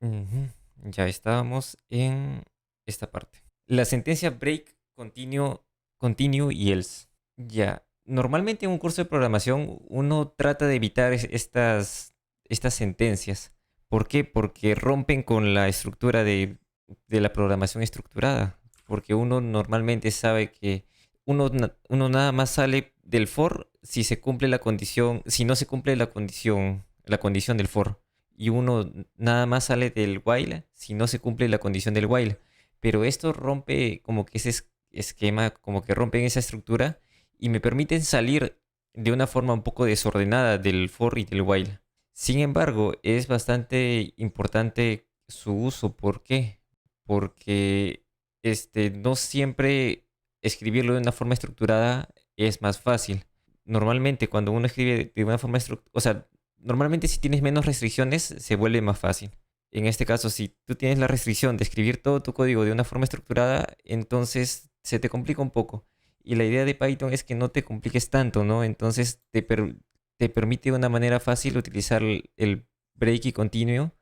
Ujú. Ya estábamos en esta parte. La sentencia break, continue y else. Ya. Normalmente en un curso de programación uno trata de evitar estas sentencias. ¿Por qué? Porque rompen con la estructura de la programación estructurada. Porque uno normalmente sabe que uno nada más sale del for si se cumple la condición, si no se cumple la condición del for. Y uno nada más sale del while si no se cumple la condición del while. Pero esto rompe como que ese esquema, como que rompen esa estructura y me permiten salir de una forma un poco desordenada del for y del while. Sin embargo, es bastante importante su uso. ¿Por qué? Porque no siempre escribirlo de una forma estructurada es más fácil. Normalmente cuando uno escribe de una forma estructurada, o sea, normalmente si tienes menos restricciones se vuelve más fácil. En este caso, si tú tienes la restricción de escribir todo tu código de una forma estructurada, entonces se te complica un poco. Y la idea de Python es que no te compliques tanto, ¿no? Entonces te permite de una manera fácil utilizar el break y continuo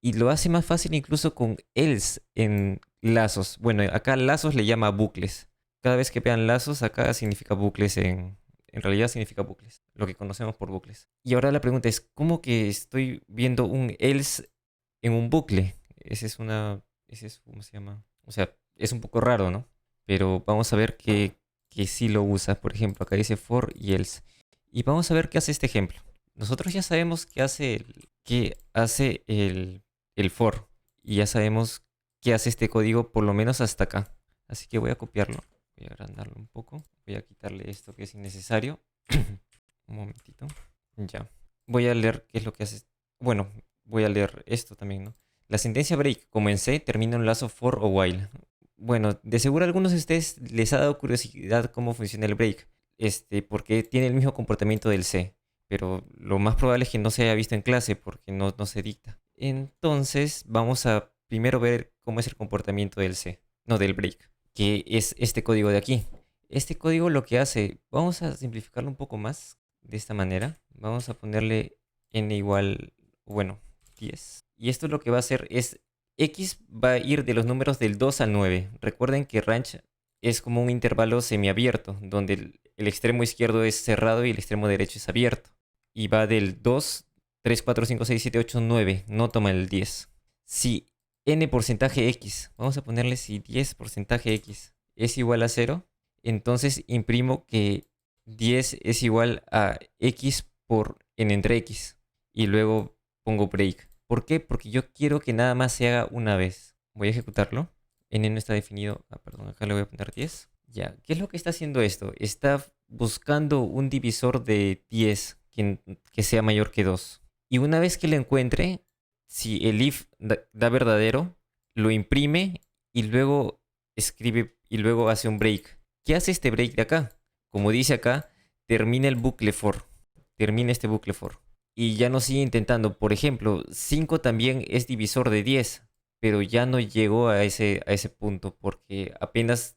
y lo hace más fácil incluso con else en lazos. Bueno, acá lazos le llama bucles. Cada vez que vean lazos, acá significa bucles en realidad significa bucles, lo que conocemos por bucles. Y ahora la pregunta es, ¿cómo que estoy viendo un else en un bucle? Ese es, ¿cómo se llama? O sea, es un poco raro, ¿no? Pero vamos a ver que sí lo usa. Por ejemplo, acá dice for y else. Y vamos a ver qué hace este ejemplo. Nosotros ya sabemos qué hace el for. Y ya sabemos qué hace este código por lo menos hasta acá. Así que voy a copiarlo. Voy a agrandarlo un poco. Voy a quitarle esto que es innecesario. Un momentito. Ya. Voy a leer qué es lo que hace. Bueno, voy a leer esto también, ¿no? La sentencia break, como en C, termina en un lazo for o while. Bueno, de seguro a algunos de ustedes les ha dado curiosidad cómo funciona el break. Porque tiene el mismo comportamiento del C. Pero lo más probable es que no se haya visto en clase porque no se dicta. Entonces, vamos a primero ver cómo es el comportamiento del C. No, del break. Que es este código de aquí. Este código lo que hace, vamos a simplificarlo un poco más de esta manera. Vamos a ponerle n igual, bueno, 10. Y esto lo que va a hacer es, x va a ir de los números del 2 al 9. Recuerden que range es como un intervalo semiabierto, donde el extremo izquierdo es cerrado y el extremo derecho es abierto. Y va del 2, 3, 4, 5, 6, 7, 8, 9. No toma el 10. Si n porcentaje x, vamos a ponerle si 10 porcentaje x es igual a 0, entonces imprimo que 10 es igual a x por n entre x. Y luego pongo break. ¿Por qué? Porque yo quiero que nada más se haga una vez. Voy a ejecutarlo. N no está definido. Perdón, acá le voy a poner 10. Ya, ¿qué es lo que está haciendo esto? Está buscando un divisor de 10 que sea mayor que 2. Y una vez que lo encuentre, si el if da verdadero, lo imprime y luego escribe y luego hace un break. ¿Qué hace este break de acá? Como dice acá, termina el bucle for. Termina este bucle for. Y ya no sigue intentando. Por ejemplo, 5 también es divisor de 10, pero ya no llegó a ese punto porque apenas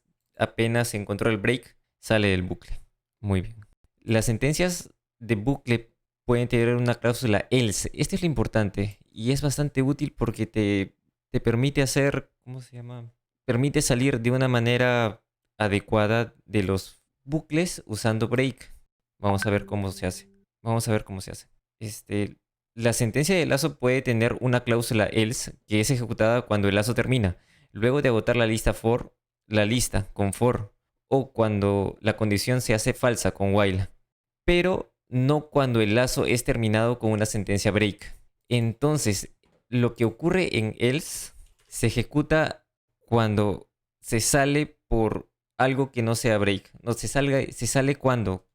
encontró el break, sale del bucle. Muy bien. Las sentencias de bucle pueden tener una cláusula else. Este es lo importante y es bastante útil porque te permite hacer, ¿cómo se llama? Permite salir de una manera adecuada de los bucles usando break. Vamos a ver cómo se hace. Vamos a ver cómo se hace. Este, la sentencia de lazo puede tener una cláusula else que es ejecutada cuando el lazo termina. Luego de agotar la lista con for, o cuando la condición se hace falsa con while, pero no cuando el lazo es terminado con una sentencia break. Entonces, lo que ocurre en else se ejecuta cuando se sale por algo que no sea break. No se sale cuando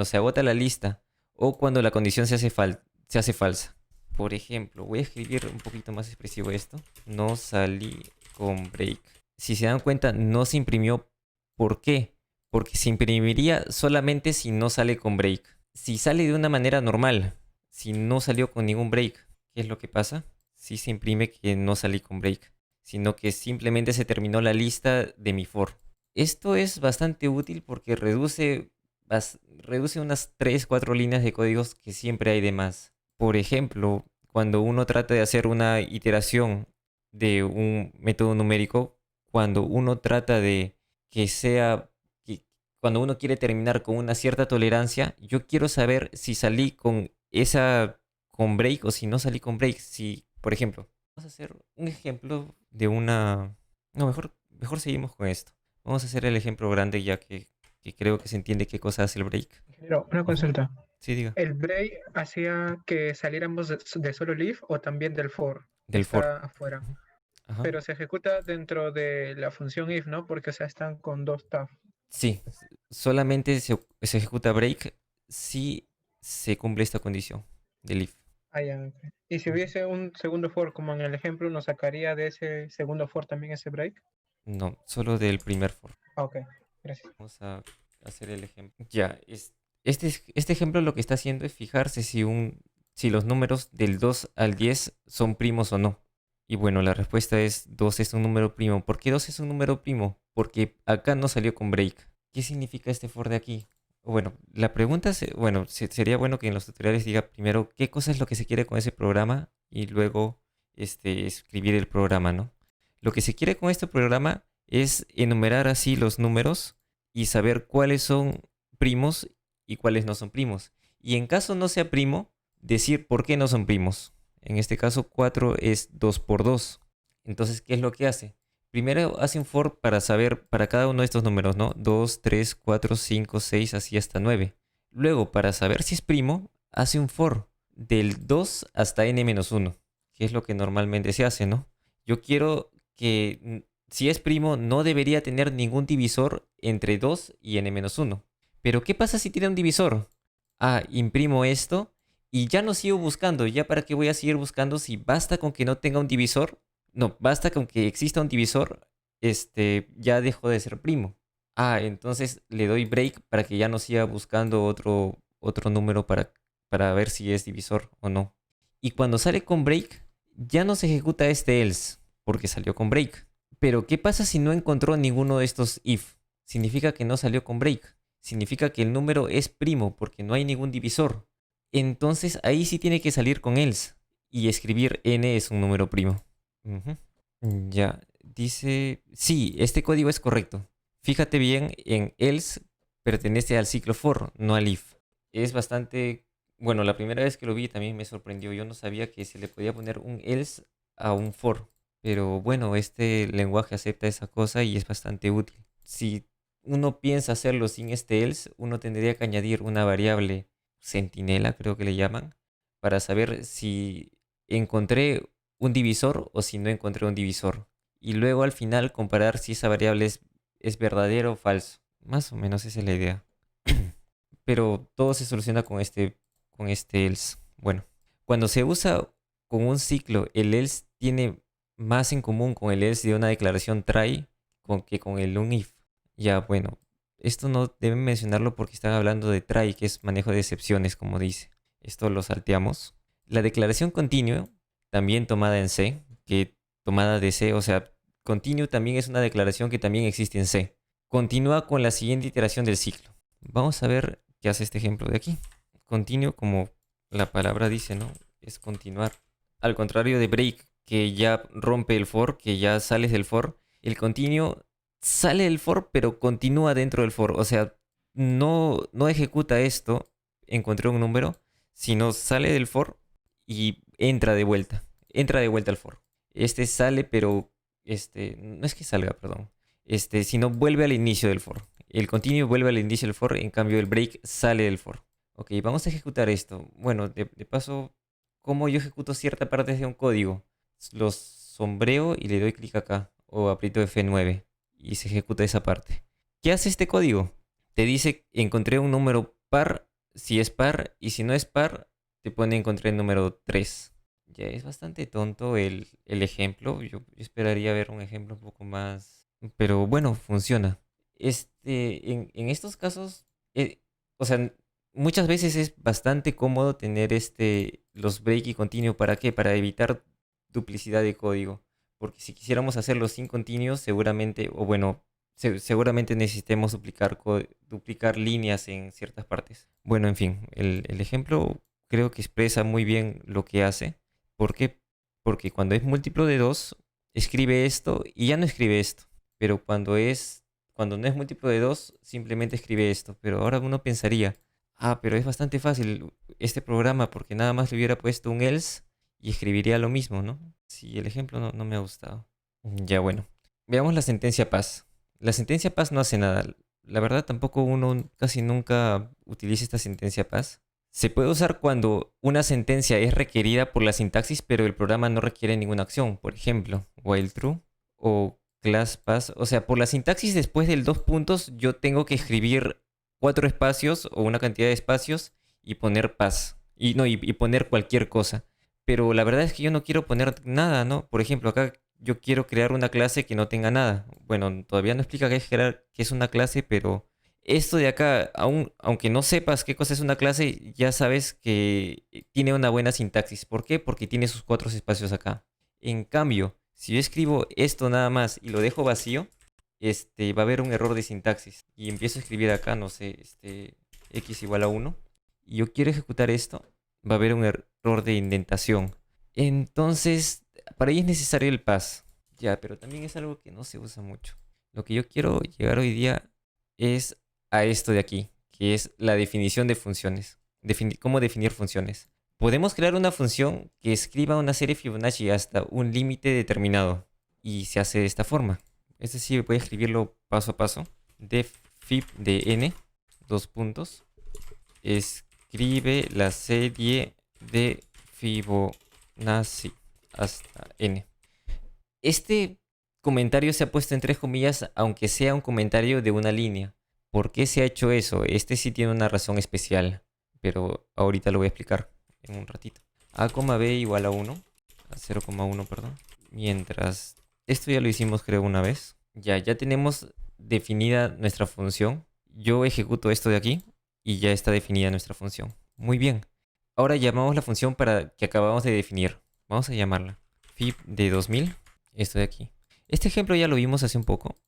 se agota la lista o cuando la condición se hace falsa. Por ejemplo, voy a escribir un poquito más expresivo esto. No salí con break. Si se dan cuenta, no se imprimió. ¿Por qué? Porque se imprimiría solamente si no sale con break. Si sale de una manera normal, si no salió con ningún break, ¿qué es lo que pasa? Si se imprime que no salí con break, sino que simplemente se terminó la lista de mi for. Esto es bastante útil porque reduce unas 3 4 líneas de códigos que siempre hay de más. Por ejemplo, cuando uno trata de hacer una iteración de un método numérico cuando uno trata de que sea, que- cuando uno quiere terminar con una cierta tolerancia, yo quiero saber si salí con break o si no salí con break. Si, por ejemplo, vamos a hacer un ejemplo de una... No, mejor seguimos con esto. Vamos a hacer el ejemplo grande ya que creo que se entiende qué cosa hace el break. Ingeniero, una Ujú. consulta. Sí, diga. ¿El break hacía que saliéramos de solo leaf o también del for que Del for. está afuera? Ujú. Ajá. Pero se ejecuta dentro de la función if, ¿no? Porque o sea, están con dos tab. Sí, solamente se ejecuta break si se cumple esta condición del if. Ah, ya, ok. Y si Ujú. hubiese un segundo for, como en el ejemplo, ¿nos sacaría de ese segundo for también ese break? No, solo del primer for. Ah, ok, gracias. Vamos a hacer el ejemplo. Ya, este ejemplo lo que está haciendo es fijarse si los números del 2 al 10 son primos o no. Y bueno, la respuesta es 2 es un número primo. ¿Por qué 2 es un número primo? Porque acá no salió con break. ¿Qué significa este for de aquí? Bueno, la pregunta, sería bueno que en los tutoriales diga primero qué cosa es lo que se quiere con ese programa y luego escribir el programa, ¿no? Lo que se quiere con este programa es enumerar así los números y saber cuáles son primos y cuáles no son primos. Y en caso no sea primo, decir por qué no son primos. En este caso 4 es 2 por 2. Entonces, ¿qué es lo que hace? Primero hace un for para saber para cada uno de estos números, ¿no? 2, 3, 4, 5, 6, así hasta 9. Luego, para saber si es primo, hace un for del 2 hasta n-1, que es lo que normalmente se hace, ¿no? Yo quiero que si es primo no debería tener ningún divisor entre 2 y n-1. Pero ¿qué pasa si tiene un divisor? Ah, imprimo esto y ya no sigo buscando. ¿Ya para qué voy a seguir buscando si basta con que no tenga un divisor? No, basta con que exista un divisor, ya dejó de ser primo. Ah, entonces le doy break para que ya no siga buscando otro número para ver si es divisor o no. Y cuando sale con break, ya no se ejecuta este else, porque salió con break. Pero, ¿qué pasa si no encontró ninguno de estos if? Significa que no salió con break. Significa que el número es primo porque no hay ningún divisor. Entonces ahí sí tiene que salir con else y escribir n es un número primo. Ujú. Ya, dice, sí, este código es correcto. Fíjate bien, en else pertenece al ciclo for, no al if. Es bastante, bueno, la primera vez que lo vi también me sorprendió. Yo no sabía que se le podía poner un else a un for. Pero bueno, este lenguaje acepta esa cosa y es bastante útil. Si uno piensa hacerlo sin este else, uno tendría que añadir una variable centinela, creo que le llaman, para saber si encontré un divisor o si no encontré un divisor. Y luego al final comparar si esa variable es verdadero o falso. Más o menos esa es la idea. Pero todo se soluciona con este else. Bueno, cuando se usa con un ciclo, el else tiene más en común con el else de una declaración try que con el unif. Ya, bueno, esto no deben mencionarlo porque están hablando de try, que es manejo de excepciones, como dice. Esto lo salteamos. La declaración continue, también tomada en C, que tomada de C, o sea, continue también es una declaración que también existe en C. Continúa con la siguiente iteración del ciclo. Vamos a ver qué hace este ejemplo de aquí. Continuo, como la palabra dice, ¿no? Es continuar. Al contrario de break, que ya rompe el for, que ya sales del for, el continuo sale del for, pero continúa dentro del for. O sea, no ejecuta esto, encontré un número, sino sale del for y entra de vuelta. Entra de vuelta al for. Este sale, pero no es que salga, perdón. Sino vuelve al inicio del for. El continuo vuelve al inicio del for, en cambio el break sale del for. Ok, vamos a ejecutar esto. Bueno, de paso, ¿cómo yo ejecuto cierta parte de un código? Los sombreo y le doy clic acá, o aprieto F9 y se ejecuta esa parte. ¿Qué hace este código? Te dice, encontré un número par, si es par, y si no es par, te pone encontré el número 3. Ya es bastante tonto el ejemplo. Yo esperaría ver un ejemplo un poco más. Pero bueno, funciona. En estos casos, o sea, muchas veces es bastante cómodo tener los break y continuo. ¿Para qué? Para evitar duplicidad de código. Porque si quisiéramos hacerlo sin continuos, seguramente, o bueno, seguramente necesitemos duplicar líneas en ciertas partes. Bueno, en fin, el ejemplo creo que expresa muy bien lo que hace. ¿Por qué? Porque cuando es múltiplo de 2 escribe esto y ya no escribe esto. Pero cuando no es múltiplo de 2, simplemente escribe esto. Pero ahora uno pensaría, pero es bastante fácil este programa porque nada más le hubiera puesto un else y escribiría lo mismo, ¿no? Sí, el ejemplo no me ha gustado. Ya bueno, veamos la sentencia paz. La sentencia paz no hace nada. La verdad tampoco uno casi nunca utiliza esta sentencia paz. Se puede usar cuando una sentencia es requerida por la sintaxis, pero el programa no requiere ninguna acción. Por ejemplo, while true o class pass. O sea, por la sintaxis después del dos puntos yo tengo que escribir 4 espacios o una cantidad de espacios y poner pass. Y, no, y poner cualquier cosa. Pero la verdad es que yo no quiero poner nada, ¿no? Por ejemplo, acá yo quiero crear una clase que no tenga nada. Bueno, todavía no explica qué es una clase, pero esto de acá, aunque no sepas qué cosa es una clase, ya sabes que tiene una buena sintaxis. ¿Por qué? Porque tiene sus 4 espacios acá. En cambio, si yo escribo esto nada más y lo dejo vacío, va a haber un error de sintaxis. Y empiezo a escribir acá, no sé, x igual a 1. Y yo quiero ejecutar esto, va a haber un error de indentación. Entonces, para ello es necesario el pass. Ya, pero también es algo que no se usa mucho. Lo que yo quiero llegar hoy día es a esto de aquí, que es la definición de funciones. ¿Cómo definir funciones? Podemos crear una función que escriba una serie Fibonacci hasta un límite determinado. Y se hace de esta forma. Es decir, voy a escribirlo paso a paso. Def fib de n, dos puntos. Escribe la serie de Fibonacci hasta n. Este comentario se ha puesto entre comillas, aunque sea un comentario de una línea. ¿Por qué se ha hecho eso? Este sí tiene una razón especial, pero ahorita lo voy a explicar en un ratito. A, b igual a 1, a 0,1, perdón. Mientras, esto ya lo hicimos creo una vez. Ya tenemos definida nuestra función. Yo ejecuto esto de aquí y ya está definida nuestra función. Muy bien. Ahora llamamos la función que acabamos de definir. Vamos a llamarla fib de 2000, esto de aquí. Este ejemplo ya lo vimos hace un poco,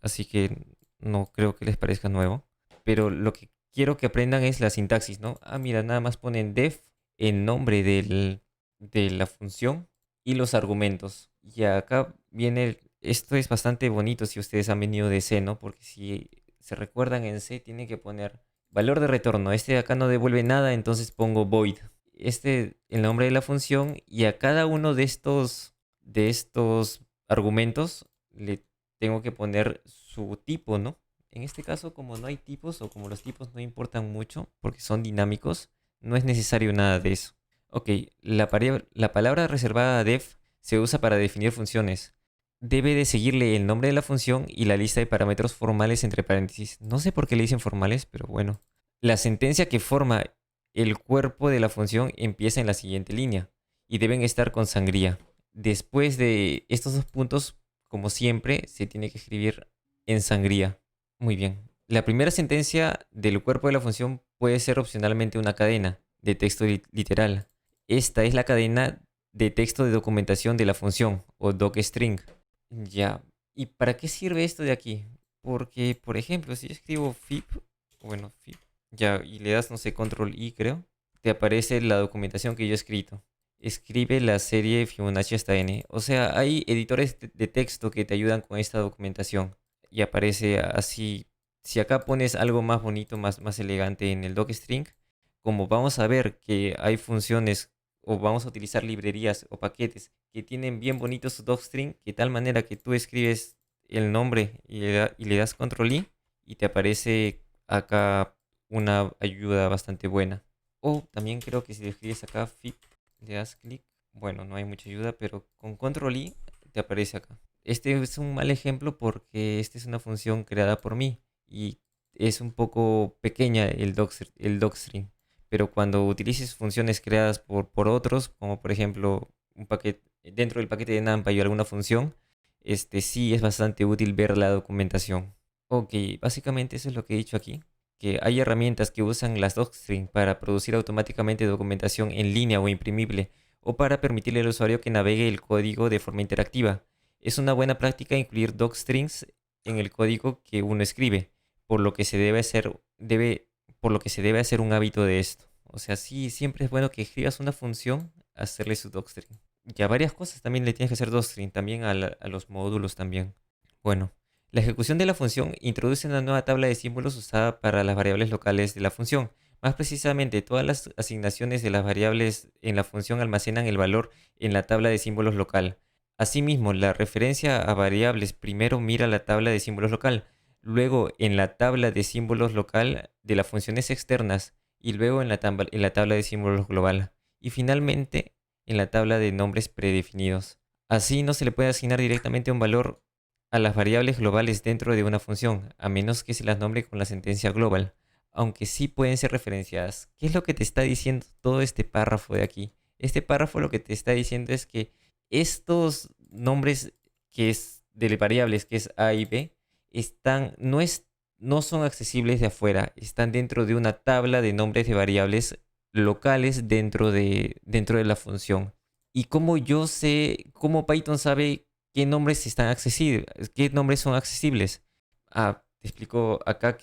así que no creo que les parezca nuevo. Pero lo que quiero que aprendan es la sintaxis, ¿no? Mira, nada más ponen def en nombre de la función y los argumentos. Y acá viene, esto es bastante bonito si ustedes han venido de C, ¿no? Porque si se recuerdan en C tienen que poner valor de retorno. Este de acá no devuelve nada, entonces pongo void. El nombre de la función y a cada uno de estos argumentos le tengo que poner su tipo, ¿no? En este caso, como no hay tipos o como los tipos no importan mucho porque son dinámicos, no es necesario nada de eso. Ok, la palabra reservada a def se usa para definir funciones. Debe de seguirle el nombre de la función y la lista de parámetros formales entre paréntesis. No sé por qué le dicen formales, pero bueno. La sentencia que forma el cuerpo de la función empieza en la siguiente línea y deben estar con sangría. Después de estos dos puntos, como siempre, se tiene que escribir en sangría. Muy bien. La primera sentencia del cuerpo de la función puede ser opcionalmente una cadena de texto literal. Esta es la cadena de texto de documentación de la función o docstring. Ya. ¿Y para qué sirve esto de aquí? Porque, por ejemplo, si yo escribo fib, fib, ya, y le das, no sé, control I, creo, te aparece la documentación que yo he escrito. Escribe la serie Fibonacci hasta n. O sea, hay editores de texto que te ayudan con esta documentación. Y aparece así. Si acá pones algo más bonito, más elegante en el docstring, como vamos a ver que hay funciones o vamos a utilizar librerías o paquetes que tienen bien bonito su docstring, de tal manera que tú escribes el nombre y le das control I y te aparece acá una ayuda bastante buena. O también creo que si le escribes acá fib, le das clic, bueno, no hay mucha ayuda, pero con control I te aparece acá. Este es un mal ejemplo porque esta es una función creada por mí y es un poco pequeña el docstring. Pero cuando utilices funciones creadas por otros, como por ejemplo un paquete dentro del paquete de NumPy o alguna función, sí es bastante útil ver la documentación. Ok, básicamente eso es lo que he dicho aquí, que hay herramientas que usan las docstring para producir automáticamente documentación en línea o imprimible, o para permitirle al usuario que navegue el código de forma interactiva. Es una buena práctica incluir docstrings en el código que uno escribe, por lo que por lo que se debe hacer un hábito de esto. O sea, sí, siempre es bueno que escribas una función, hacerle su docstring. Ya varias cosas también le tienes que hacer docstring, también a los módulos también. Bueno, la ejecución de la función introduce una nueva tabla de símbolos usada para las variables locales de la función. Más precisamente, todas las asignaciones de las variables en la función almacenan el valor en la tabla de símbolos local. Asimismo, la referencia a variables primero mira la tabla de símbolos local, luego en la tabla de símbolos local de las funciones externas y luego en la tabla de símbolos global. Y finalmente en la tabla de nombres predefinidos. Así no se le puede asignar directamente un valor a las variables globales dentro de una función, a menos que se las nombre con la sentencia global, aunque sí pueden ser referenciadas. ¿Qué es lo que te está diciendo todo este párrafo de aquí? Este párrafo lo que te está diciendo es que estos nombres que es de variables, que es A y B, no son accesibles de afuera, están dentro de una tabla de nombres de variables locales dentro de la función. Y cómo yo sé, cómo Python sabe qué nombres están accesibles, qué nombres son accesibles. Te explico acá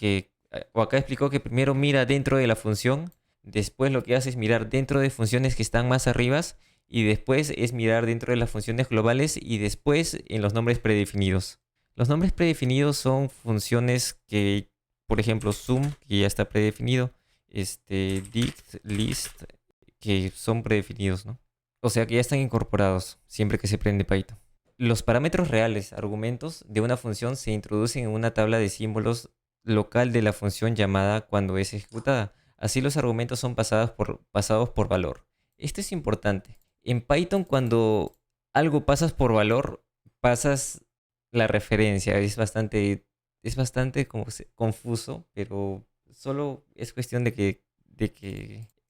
o acá explicó que primero mira dentro de la función, después lo que hace es mirar dentro de funciones que están más arriba y después es mirar dentro de las funciones globales y después en los nombres predefinidos. Los nombres predefinidos son funciones que, por ejemplo, sum, que ya está predefinido, dict, list, que son predefinidos, ¿no? O sea que ya están incorporados siempre que se prende Python. Los parámetros reales, argumentos de una función se introducen en una tabla de símbolos local de la función llamada cuando es ejecutada. Así los argumentos son pasados por valor. Esto es importante. En Python, cuando algo pasas por valor, pasas la referencia. Es bastante como confuso, pero solo es cuestión de que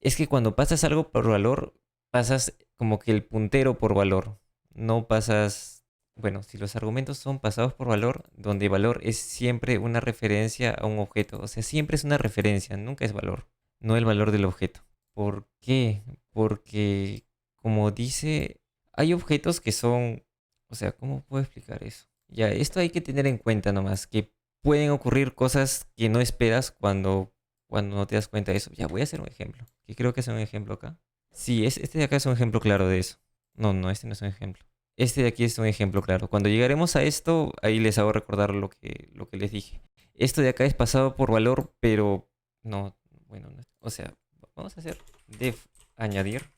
es que cuando pasas algo por valor, pasas como que el puntero por valor. No pasas, bueno, si los argumentos son pasados por valor, donde valor es siempre una referencia a un objeto. O sea, siempre es una referencia, nunca es valor, no el valor del objeto. ¿Por qué? Porque, como dice, hay objetos que son, o sea, ¿cómo puedo explicar eso? Ya, esto hay que tener en cuenta nomás, que pueden ocurrir cosas que no esperas cuando no te das cuenta de eso. Ya, voy a hacer un ejemplo, que creo que es un ejemplo acá. Sí, este de acá es un ejemplo claro de eso. No, no, este no es un ejemplo. Este de aquí es un ejemplo claro. Cuando llegaremos a esto, ahí les hago recordar lo que les dije. Esto de acá es pasado por valor, pero no, bueno, o sea, vamos a hacer def añadir,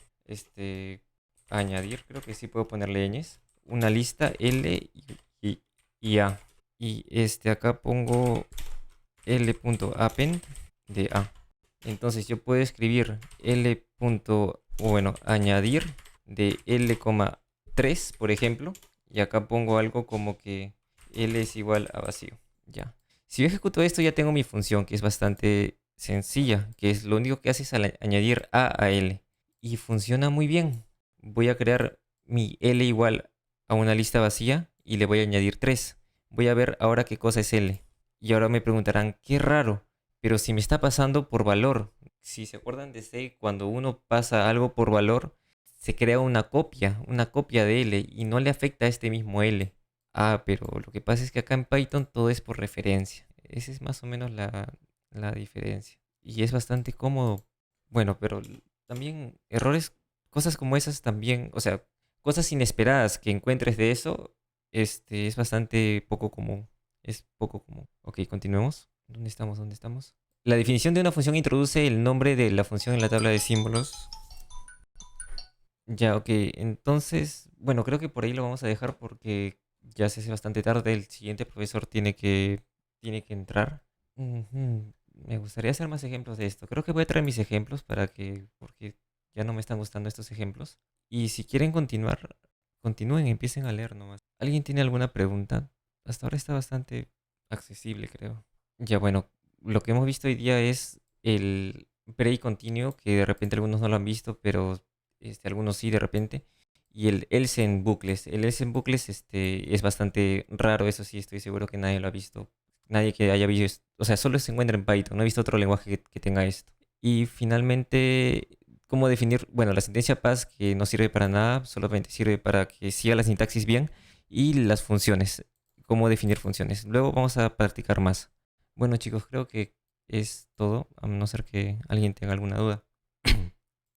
añadir, creo que sí puedo ponerle ñes, una lista L y A. Y acá pongo L.append de A. Entonces yo puedo escribir añadir de L,3, por ejemplo. Y acá pongo algo como que L es igual a vacío. Ya. Si yo ejecuto esto, ya tengo mi función, que es bastante sencilla, que es lo único que hace es añadir A L. Y funciona muy bien. Voy a crear mi L igual a una lista vacía y le voy a añadir 3. Voy a ver ahora qué cosa es L. Y ahora me preguntarán, qué raro, pero si me está pasando por valor. Si se acuerdan de C, cuando uno pasa algo por valor, se crea una copia de L y no le afecta a este mismo L. Pero lo que pasa es que acá en Python todo es por referencia. Esa es más o menos la diferencia. Y es bastante cómodo. Bueno, pero también errores, cosas como esas también, o sea, cosas inesperadas que encuentres de eso, es bastante poco común. Es poco común. Ok, continuemos. ¿Dónde estamos? ¿Dónde estamos? La definición de una función introduce el nombre de la función en la tabla de símbolos. Ya, ok. Entonces, bueno, creo que por ahí lo vamos a dejar porque ya se hace bastante tarde. El siguiente profesor tiene que entrar. Ujú. Me gustaría hacer más ejemplos de esto. Creo que voy a traer mis ejemplos porque ya no me están gustando estos ejemplos. Y si quieren continuar, continúen, empiecen a leer nomás. ¿Alguien tiene alguna pregunta? Hasta ahora está bastante accesible, creo. Ya, bueno, lo que hemos visto hoy día es el break continuo, que de repente algunos no lo han visto, pero algunos sí de repente. Y el else en bucles. El else en bucles es bastante raro, eso sí, estoy seguro que nadie lo ha visto. Nadie que haya visto, o sea, solo se encuentra en Python, no he visto otro lenguaje que tenga esto. Y finalmente, ¿cómo definir? Bueno, la sentencia pass que no sirve para nada, solamente sirve para que siga la sintaxis bien. Y las funciones, cómo definir funciones. Luego vamos a practicar más. Bueno, chicos, creo que es todo, a no ser que alguien tenga alguna duda.